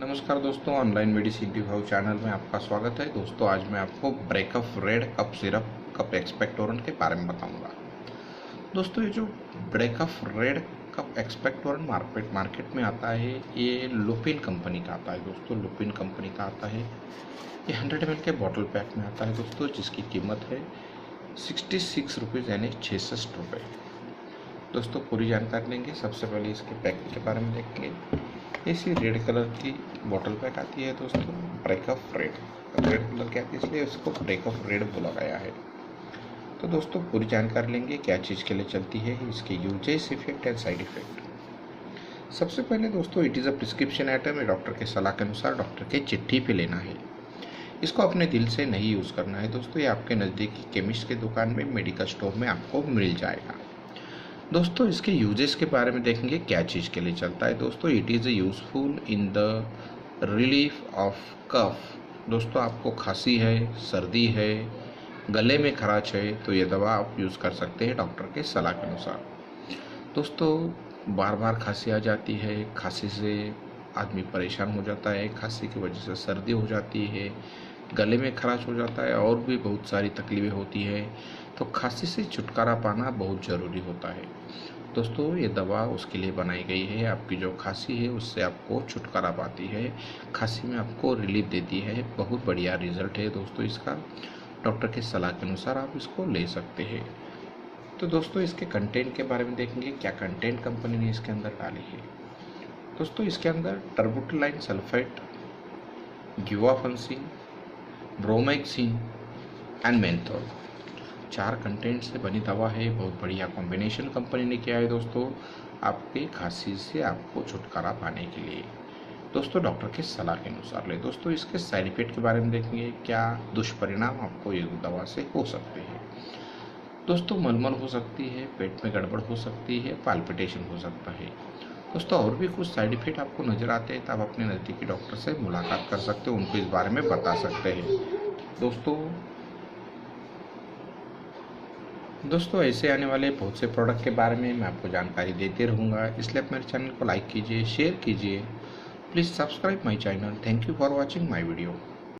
नमस्कार दोस्तों, online medicine review channel में आपका स्वागत है। दोस्तों आज मैं आपको breakup red cup syrup cup expectorant के बारे में बताऊंगा। दोस्तों ये जो breakup red cup expectorant market में आता है, ये लुपिन कंपनी का आता है। दोस्तों लुपिन कंपनी का आता है, ये 100 ml के बॉटल पैक में आता है दोस्तों, जिसकी कीमत है 66 रुपीज़ यानी 66 रुपये। दोस्तों पूरी जानकारी लेंगे। सबसे पहले इसके पैकिंग के बारे में देखेंगे। ऐसी रेड कलर की बॉटल पैक आती है दोस्तों, ब्रेकअप रेड कलर की आती है, इसलिए इसको ब्रेकअप रेड बोला गया है। तो दोस्तों पूरी जानकारी लेंगे, क्या चीज़ के लिए चलती है, इसके uses, effect and side effect. सबसे पहले दोस्तों it is a prescription item है। डॉक्टर के सलाह के अनुसार डॉक्टर के चिट्ठी पे लेना है। इसको अपने दिल से नहीं यूज़ करना है दोस्तों। ये आपके नज़दीकी केमिस्ट की दुकान में, मेडिकल स्टोर में आपको मिल जाएगा। दोस्तों इसके यूजेस के बारे में देखेंगे, क्या चीज़ के लिए चलता है। दोस्तों it is useful in the relief of cough. दोस्तों आपको खांसी है, सर्दी है, गले में खराश है, तो ये दवा आप यूज़ कर सकते हैं डॉक्टर के सलाह के अनुसार। दोस्तों बार बार खांसी आ जाती है, खांसी से आदमी परेशान हो जाता है, खांसी की वजह से सर्दी हो जाती है, गले में खराश हो जाता है और भी बहुत सारी तकलीफ़ें होती है। तो खांसी से छुटकारा पाना बहुत ज़रूरी होता है। दोस्तों ये दवा उसके लिए बनाई गई है, आपकी जो खांसी है उससे आपको छुटकारा पाती है, खांसी में आपको रिलीफ देती है। बहुत बढ़िया रिजल्ट है दोस्तों इसका। डॉक्टर के सलाह के अनुसार आप इसको ले सकते हैं। तो दोस्तों इसके कंटेंट के बारे में देखेंगे, क्या कंटेंट कंपनी ने इसके अंदर डाली है। दोस्तों इसके अंदर टर्बुटलाइन सल्फेट, गिवाफेंसिन, ब्रोमेक्सिन एंड मेंथोल 4 कंटेंट से बनी दवा है। बहुत बढ़िया कॉम्बिनेशन कंपनी ने किया है दोस्तों, आपके खांसी से आपको छुटकारा पाने के लिए। दोस्तों डॉक्टर के सलाह के अनुसार ले। दोस्तों इसके साइड इफेक्ट के बारे में देखेंगे, क्या दुष्परिणाम आपको ये दवा से हो सकते हैं। दोस्तों मलमल हो सकती है, पेट में गड़बड़ हो सकती है, पाल्पिटेशन हो सकता है। दोस्तों और भी कुछ साइड इफेक्ट आपको नज़र आते हैं तो आप अपने नज़दीकी डॉक्टर से मुलाकात कर सकते हो, उनको इस बारे में बता सकते हैं। दोस्तों ऐसे आने वाले बहुत से प्रोडक्ट के बारे में मैं आपको जानकारी देते रहूँगा, इसलिए आप मेरे चैनल को लाइक कीजिए, शेयर कीजिए। Please subscribe my channel. Thank you for watching my video.